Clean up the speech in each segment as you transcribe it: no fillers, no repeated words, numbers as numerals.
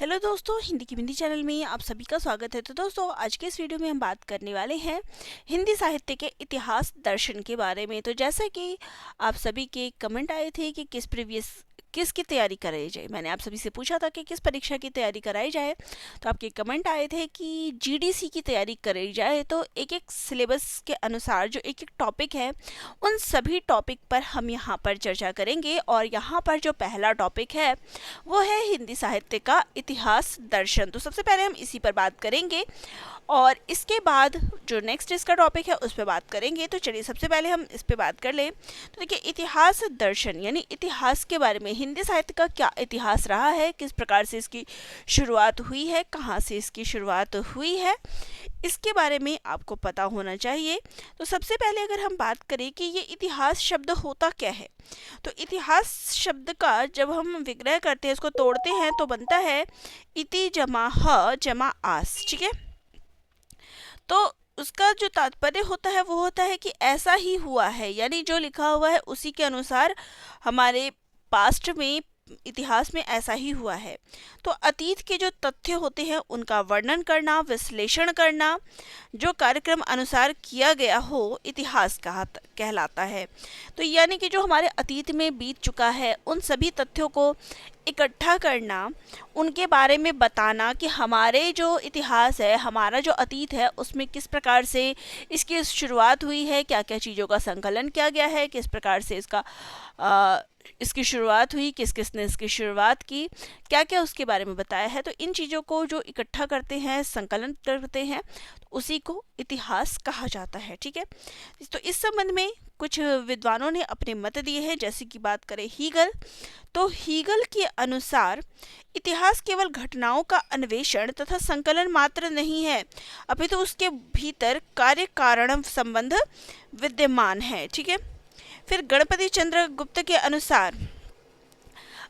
Hello दोस्तों, हिंदी की बिंदी channel में आप सभी का स्वागत है। तो दोस्तों, आज के इस वीडियो में हम बात करने वाले हैं हिंदी साहित्य के इतिहास दर्शन के बारे में। तो जैसा कि आप सभी के कमेंट आए थे कि किसकी तैयारी कराई जाए, मैंने आप सभी से पूछा था कि किस परीक्षा की तैयारी कराई जाए। तो आपके कमेंट आए थे कि जीडीसी की तैयारी कराई जाए। तो एक एक सिलेबस के अनुसार जो एक एक टॉपिक है, उन सभी टॉपिक पर हम यहाँ पर चर्चा करेंगे। और यहाँ पर जो पहला टॉपिक है वो है हिंदी साहित्य का इतिहास दर्शन। तो सबसे पहले हम इसी पर बात करेंगे और इसके बाद जो नेक्स्ट इसका टॉपिक है उस पर बात करेंगे। तो चलिए सबसे पहले हम इस पे बात कर लें। तो देखिए, इतिहास दर्शन यानी इतिहास के बारे में, हिंदी साहित्य का क्या इतिहास रहा है, किस प्रकार से इसकी शुरुआत हुई है, कहाँ से इसकी शुरुआत हुई है, इसके बारे में आपको पता होना चाहिए। तो सबसे पहले अगर हम बात करें कि ये इतिहास शब्द होता क्या है, तो इतिहास शब्द का जब हम विग्रह करते हैं, इसको तोड़ते हैं, तो बनता है इति जमा ह जमा आस। ठीक है, तो उसका जो तात्पर्य होता है वो होता है कि ऐसा ही हुआ है, यानी जो लिखा हुआ है उसी के अनुसार हमारे पास्ट में, इतिहास में ऐसा ही हुआ है। तो अतीत के जो तथ्य होते हैं उनका वर्णन करना, विश्लेषण करना, जो कार्यक्रम अनुसार किया गया हो, इतिहास कहलाता है। तो यानी कि जो हमारे अतीत में बीत चुका है उन सभी तथ्यों को इकट्ठा करना, उनके बारे में बताना कि हमारे जो इतिहास है, हमारा जो अतीत है, उसमें किस प्रकार से इसकी शुरुआत हुई है, क्या क्या चीज़ों का संकलन किया गया है, किस प्रकार से इसकी शुरुआत हुई, किस किस ने इसकी शुरुआत की, क्या क्या उसके बारे में बताया है। तो इन चीज़ों को जो इकट्ठा करते हैं, संकलन करते हैं, तो उसी को इतिहास कहा जाता है। ठीक है, तो इस संबंध में कुछ विद्वानों ने अपने मत दिए हैं। जैसे कि बात करें हीगल, तो हीगल के अनुसार इतिहास केवल घटनाओं का अन्वेषण तथा संकलन मात्र नहीं है, अपितु उसके भीतर कार्य कारण संबंध विद्यमान है। ठीक है, फिर गणपति चंद्र गुप्त के अनुसार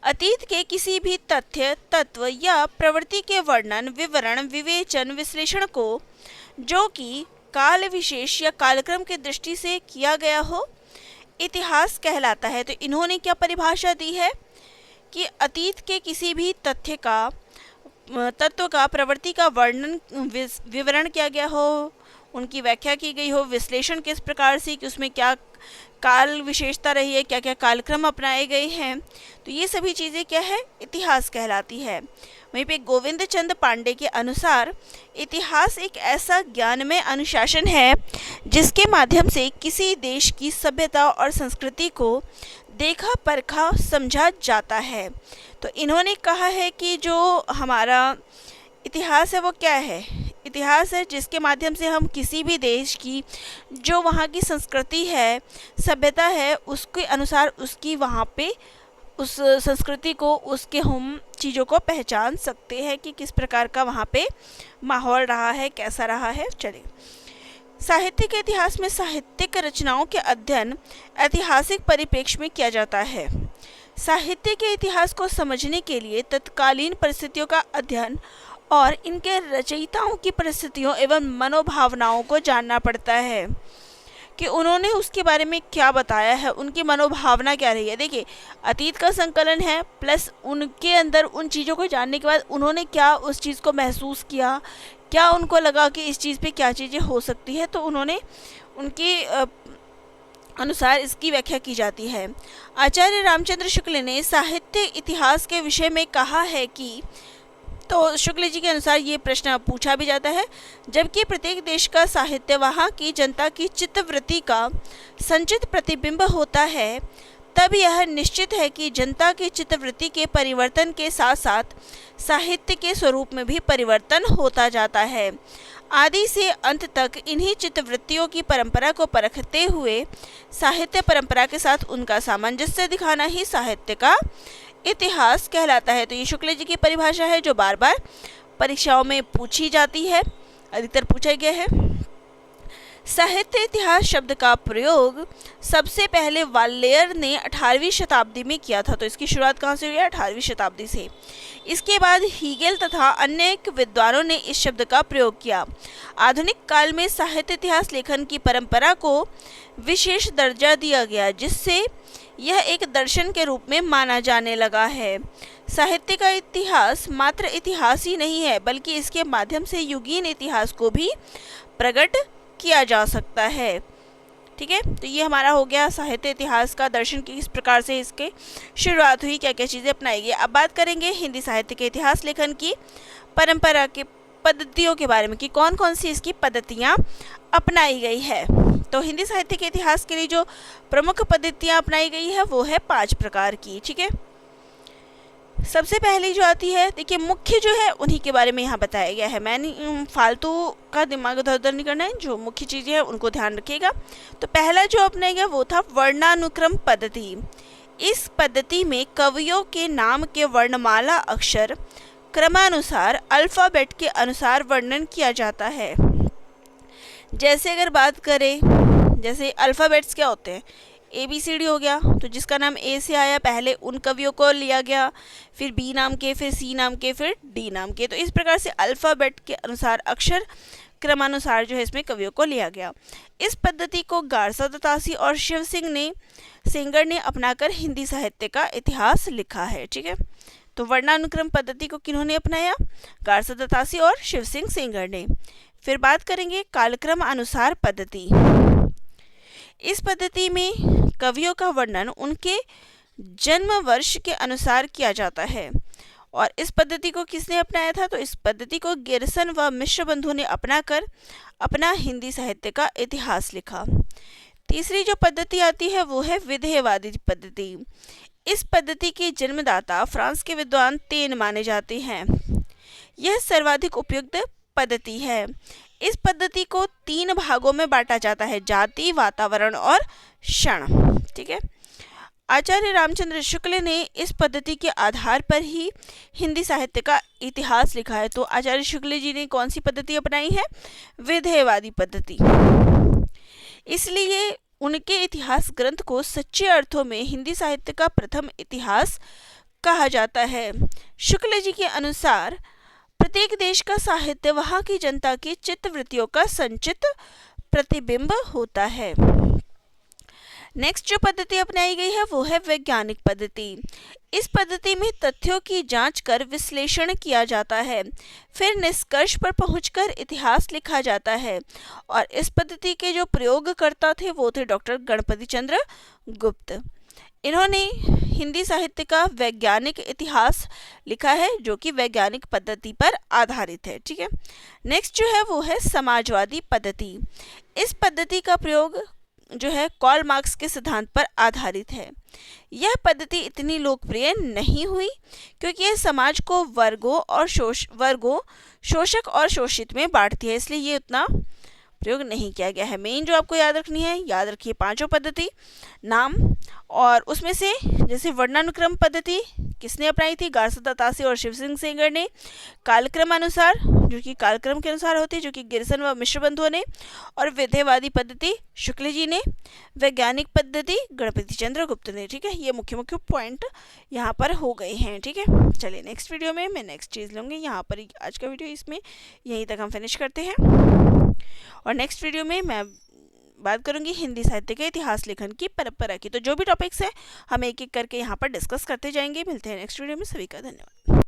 अतीत के किसी भी तथ्य, तत्व या प्रवृत्ति के वर्णन, विवरण, विवेचन, विश्लेषण को जो कि काल विशेष या कालक्रम की दृष्टि से किया गया हो, इतिहास कहलाता है। तो इन्होंने क्या परिभाषा दी है कि अतीत के किसी भी तथ्य का, तत्व का, प्रवृत्ति का वर्णन, विवरण किया गया हो, उनकी व्याख्या की गई हो, विश्लेषण किस प्रकार से कि उसमें क्या काल विशेषता रही है, क्या क्या कालक्रम अपनाए गए हैं, तो ये सभी चीज़ें क्या है, इतिहास कहलाती है। वहीं पे गोविंद चंद पांडे के अनुसार इतिहास एक ऐसा ज्ञानमय अनुशासन है जिसके माध्यम से किसी देश की सभ्यता और संस्कृति को देखा परखा समझा जाता है। तो इन्होंने कहा है कि जो हमारा इतिहास है वो क्या है, इतिहास है जिसके माध्यम से हम किसी भी देश की जो वहाँ की संस्कृति है, सभ्यता है, उसके अनुसार उसकी वहाँ पे उस संस्कृति को, उसके हम चीज़ों को पहचान सकते हैं कि किस प्रकार का वहाँ पे माहौल रहा है, कैसा रहा है। चलिए, साहित्य के इतिहास में साहित्यिक रचनाओं के अध्ययन ऐतिहासिक परिप्रेक्ष्य में किया जाता है। साहित्य के इतिहास को समझने के लिए तत्कालीन परिस्थितियों का अध्ययन और इनके रचयिताओं की परिस्थितियों एवं मनोभावनाओं को जानना पड़ता है कि उन्होंने उसके बारे में क्या बताया है, उनकी मनोभावना क्या रही है। देखिए, अतीत का संकलन है, प्लस उनके अंदर उन चीज़ों को जानने के बाद उन्होंने क्या उस चीज़ को महसूस किया, क्या उनको लगा कि इस चीज़ पे क्या चीज़ें हो सकती है, तो उन्होंने उनके अनुसार इसकी व्याख्या की जाती है। आचार्य रामचंद्र शुक्ल ने साहित्य इतिहास के विषय में कहा है कि, तो शुक्ल जी के अनुसार ये प्रश्न पूछा भी जाता है, जबकि प्रत्येक देश का साहित्य वहाँ की जनता की चित्तवृत्ति का संचित प्रतिबिंब होता है, तब यह निश्चित है कि जनता की चित्तवृत्ति के परिवर्तन के साथ साथ साहित्य के स्वरूप में भी परिवर्तन होता जाता है। आदि से अंत तक इन्हीं चित्तवृत्तियों की परंपरा को परखते हुए साहित्य परंपरा के साथ उनका सामंजस्य दिखाना ही साहित्य का इतिहास कहलाता है। तो ये शुक्ल जी की परिभाषा है जो बार बार परीक्षाओं में पूछी जाती है, अधिकतर पूछा गया है। साहित्य इतिहास शब्द का प्रयोग सबसे पहले वाल्लेयर ने 18वीं शताब्दी में किया था। तो इसकी शुरुआत कहाँ से हुई है, 18वीं शताब्दी से। इसके बाद हीगेल तथा अन्य विद्वानों ने इस शब्द का प्रयोग किया। आधुनिक काल में साहित्य इतिहास लेखन की परंपरा को विशेष दर्जा दिया गया, जिससे यह एक दर्शन के रूप में माना जाने लगा है। साहित्य का इतिहास मात्र इतिहास ही नहीं है, बल्कि इसके माध्यम से युगीन इतिहास को भी प्रकट किया जा सकता है। ठीक है, तो ये हमारा हो गया साहित्य इतिहास का दर्शन की किस प्रकार से इसके शुरुआत हुई, क्या क्या चीज़ें अपनाई गई। अब बात करेंगे हिंदी साहित्य के इतिहास लेखन की परंपरा के पद्धतियों के बारे में कि कौन कौन सी इसकी पद्धतियाँ अपनाई गई है। तो हिंदी साहित्य के इतिहास के लिए जो प्रमुख पद्धतियाँ अपनाई गई है वो है 5 प्रकार की। ठीक है, सबसे पहली जो आती है, देखिए मुख्य जो है उन्हीं के बारे में यहाँ बताया गया है। मैंने फालतू का दिमाग इधर उधर नहीं करना है, जो मुख्य चीज़ें हैं उनको ध्यान रखिएगा। तो पहला जो अपनाया गया वो था वर्णानुक्रम पद्धति। इस पद्धति में कवियों के नाम के वर्णमाला अक्षर क्रमानुसार अल्फ़ाबेट के अनुसार वर्णन किया जाता है। जैसे अगर बात करें, जैसे अल्फ़ाबेट्स क्या होते हैं, ABCD हो गया, तो जिसका नाम ए से आया पहले उन कवियों को लिया गया, फिर B नाम के, फिर C नाम के, फिर D नाम के। तो इस प्रकार से अल्फ़ाबेट के अनुसार अक्षर क्रमानुसार जो है इसमें कवियों को लिया गया। इस पद्धति को गारसा दत्तासी और शिव सिंह सेंगर ने अपनाकर हिंदी साहित्य का इतिहास लिखा है। ठीक है, तो वर्णानुक्रम पद्धति को किन्होंने अपनाया, गारसा दत्तासी और शिव सिंह सेंगर ने। फिर बात करेंगे कालक्रम अनुसार पद्धति। इस पद्धति में कवियों का वर्णन उनके जन्म वर्ष के अनुसार किया जाता है। और इस पद्धति को किसने अपनाया था, तो इस पद्धति को गिरसन व मिश्र बंधु ने अपनाकर अपना हिंदी साहित्य का इतिहास लिखा। तीसरी जो पद्धति आती है वो है विधेयवादी पद्धति। इस पद्धति के जन्मदाता फ्रांस के विद्वान तेन माने जाते हैं। यह सर्वाधिक उपयुक्त पद्धति है। इस पद्धति को 3 भागों में बांटा जाता है, जाति, वातावरण और क्षण। ठीक है, आचार्य रामचंद्र शुक्ल ने इस पद्धति के आधार पर ही हिंदी साहित्य का इतिहास लिखा है। तो आचार्य शुक्ल जी ने कौन सी पद्धति अपनाई है, विधेयवादी पद्धति। इसलिए उनके इतिहास ग्रंथ को सच्चे अर्थों में हिंदी साहित्य का प्रथम इतिहास कहा जाता है। शुक्ल जी के अनुसार प्रत्येक देश का साहित्य वहाँ की जनता की चित्तवृत्तियों का संचित प्रतिबिंब होता है। नेक्स्ट जो पद्धति अपनाई गई है वो है वैज्ञानिक पद्धति। इस पद्धति में तथ्यों की जांच कर विश्लेषण किया जाता है, फिर निष्कर्ष पर पहुंचकर इतिहास लिखा जाता है। और इस पद्धति के जो प्रयोगकर्ता थे वो थे डॉक्टर गणपति चंद्र गुप्त। इन्होंने हिंदी साहित्य का वैज्ञानिक इतिहास लिखा है जो कि वैज्ञानिक पद्धति पर आधारित है। ठीक है, नेक्स्ट जो है वो है समाजवादी पद्धति। इस पद्धति का प्रयोग जो है कार्ल मार्क्स के सिद्धांत पर आधारित है। यह पद्धति इतनी लोकप्रिय नहीं हुई क्योंकि यह समाज को वर्गों शोषक और शोषित में बांटती है, इसलिए ये उतना प्रयोग नहीं किया गया है। मेन जो आपको याद रखनी है, याद रखिए 5 पद्धति नाम, और उसमें से जैसे वर्णानुक्रम पद्धति किसने अपनाई थी, गारसा दत्तासी और शिव सिंह सेंगर ने। कालक्रम अनुसार, जो कि कालक्रम के अनुसार होती है, जो कि गिरसन व मिश्र बंधुओं ने। और विधेयवादी पद्धति शुक्ल जी ने। वैज्ञानिक पद्धति गणपति चंद्र गुप्त ने। ठीक है, ये मुख्य मुख्य पॉइंट यहाँ पर हो गए हैं। ठीक है, चलिए नेक्स्ट वीडियो में मैं नेक्स्ट चीज़ लूँगी। यहाँ पर आज का वीडियो इसमें यहीं तक हम फिनिश करते हैं, और नेक्स्ट वीडियो में मैं बात करूंगी हिंदी साहित्य के इतिहास लेखन की परंपरा की। तो जो भी टॉपिक्स हैं हम एक एक करके यहाँ पर डिस्कस करते जाएंगे। मिलते हैं नेक्स्ट वीडियो में, सभी का धन्यवाद।